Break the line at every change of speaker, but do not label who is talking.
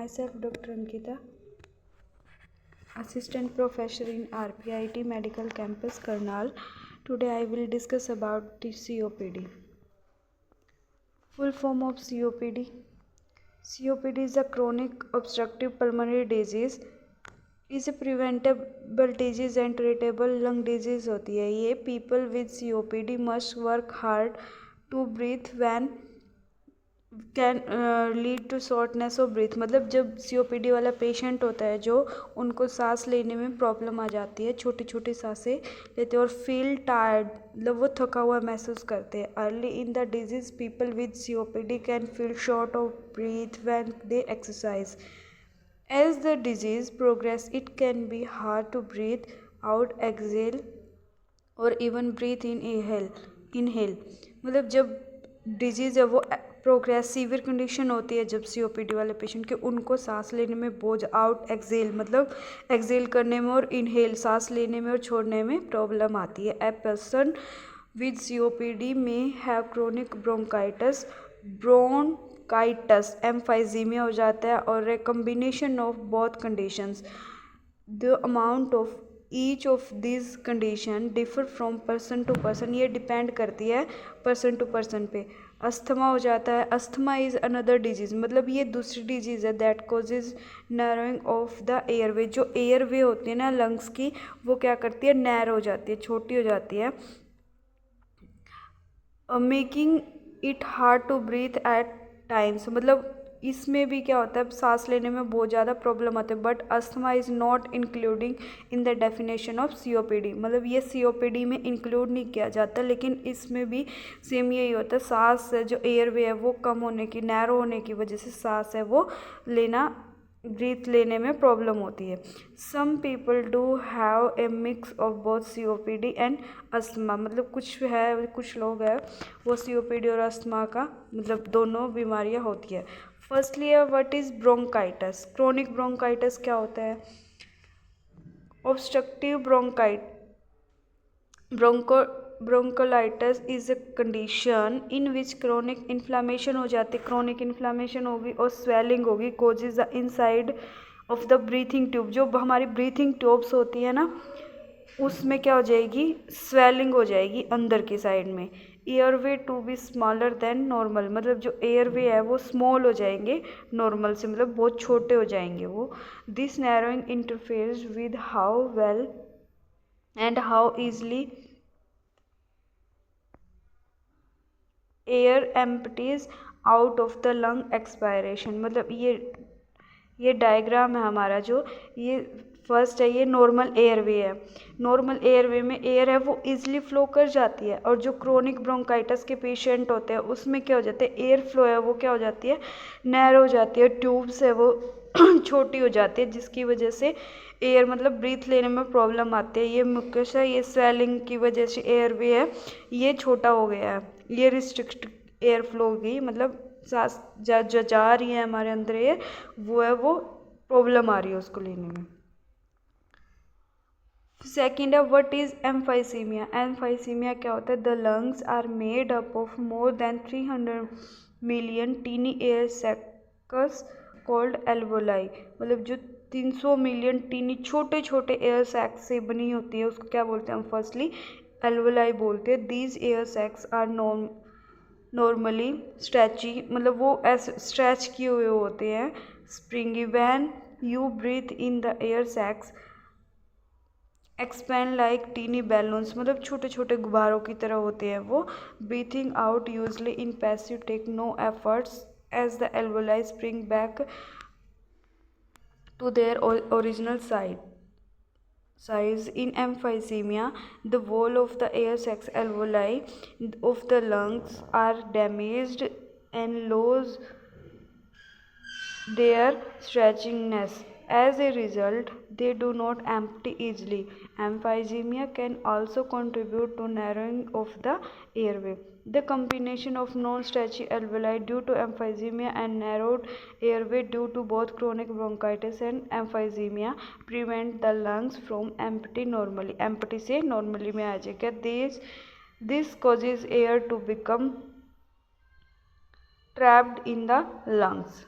Myself Dr. Ankita, Assistant Professor in RPIT Medical Campus Karnal. Today I will discuss about the COPD. Full form of COPD. COPD is a chronic obstructive pulmonary disease. is a preventable disease and treatable lung disease होती है ये. People with COPD must work hard to breathe when can lead to shortness of breath. मतलब जब COPD वाला patient होता है जो उनको सांस लेने में प्रॉब्लम आ जाती है, छोटी छोटी सांसें लेते हैं और फील टायर्ड, मतलब वो थका हुआ महसूस करते हैं. Early in the disease people with COPD can feel short of breath when they exercise. As the disease progress, it can be hard to breathe out, exhale or even breathe in, inhale. मतलब जब disease है वो progress severe condition होती है जब COPD वाले patient के, उनको सांस लेने में बोझ, आउट एक्सेल मतलब एक्सेल करने में और इनहेल सांस लेने में और छोड़ने में प्रॉब्लम आती है. A person with COPD may have chronic bronchitis, emphysema हो जाता है और a combination of both conditions. The amount of each of this condition differ from person to person. ये डिपेंड करती है पर्सन टू पर्सन पे. अस्थमा हो जाता है. अस्थमा इज़ अनदर डिजीज़, मतलब ये दूसरी डिजीज़ है that causes narrowing of the airway. जो एयरवे होती है ना लंग्स की, वो क्या करती है, नैरो हो जाती है, छोटी हो जाती है, making it hard to breathe at times. मतलब इसमें भी क्या होता है, सांस लेने में बहुत ज़्यादा प्रॉब्लम आती है. But asthma is not including in the definition of COPD. मतलब ये COPD में इंक्लूड नहीं किया जाता, लेकिन इसमें भी सेम यही होता है. सांस जो एयरवे है वो कम होने की, नैरो होने की वजह से सांस है वो लेना, ब्रीथ लेने में प्रॉब्लम होती है. Some people do have a mix of both COPD and asthma. मतलब कुछ लोग हैं वो COPD और अस्थमा का मतलब दोनों बीमारियां होती है. Firstly what is bronchitis. Chronic bronchitis क्या होता है. Obstructive bronchiolitis is a condition in which chronic inflammation हो जाती है. क्रोनिक इन्फ्लामेशन होगी और स्वेलिंग होगी, causes the inside of the breathing tube. जो हमारी ब्रीथिंग ट्यूब्स होती है ना, उसमें क्या हो जाएगी, स्वेलिंग हो जाएगी अंदर की साइड में. Airway to be smaller than normal. मतलब जो एयरवे है वो स्मॉल हो जाएंगे नॉर्मल से, मतलब बहुत छोटे हो जाएंगे वो. This narrowing interferes with how well and how easily air empties out of the lung expiration. मतलब ये डायग्राम है हमारा, जो ये फर्स्ट है, ये नॉर्मल एयरवे है. नॉर्मल एयरवे में एयर है वो इजीली फ्लो कर जाती है. और जो क्रोनिक ब्रोंकाइटिस के पेशेंट होते हैं उसमें क्या हो जाता है, एयर फ्लो है वो क्या हो जाती है, नैरो हो जाती है. ट्यूब्स है वो छोटी हो जाती है, जिसकी वजह से एयर मतलब ब्रीथ लेने में प्रॉब्लम आती है. ये मुख्यतः ये स्वेलिंग की वजह से एयरवे है ये छोटा हो गया है, ये रिस्ट्रिक्ट एयर फ्लो होगी, मतलब सांस जा रही है हमारे अंदर एयर, वो है वो प्रॉब्लम आ रही है उसको लेने में. सेकेंड है व्हाट इज एम्फाइसीमिया. एम्फाइसीमिया क्या होता है. The lungs are made up of more than 300 million tiny air sacs called alveoli. मतलब जो 300 मिलियन टीनी छोटे छोटे एयर सैक्स से बनी होती है उसको क्या बोलते हैं हम, फर्स्टली एल्वोलाई बोलते हैं. These air sacs are normally stretchy, मतलब वो ऐसे स्ट्रेच किए हुए होते हैं, springy. When you breathe in the air sacs expand like tiny balloons. मतलब छोटे छोटे गुब्बारों की तरह होते हैं वो. Breathing out usually in passive take no efforts as the alveoli spring back to their original size. In emphysema, the wall of the air sacs alveoli of the lungs are damaged and lose their stretchiness. As a result, they do not empty easily. Emphysema can also contribute to narrowing of the airway. The combination of non-stretchy alveoli due to emphysema and narrowed airway due to both chronic bronchitis and emphysema prevent the lungs from empty normally. Empty से normally में आ जाएगा. This causes air to become trapped in the lungs.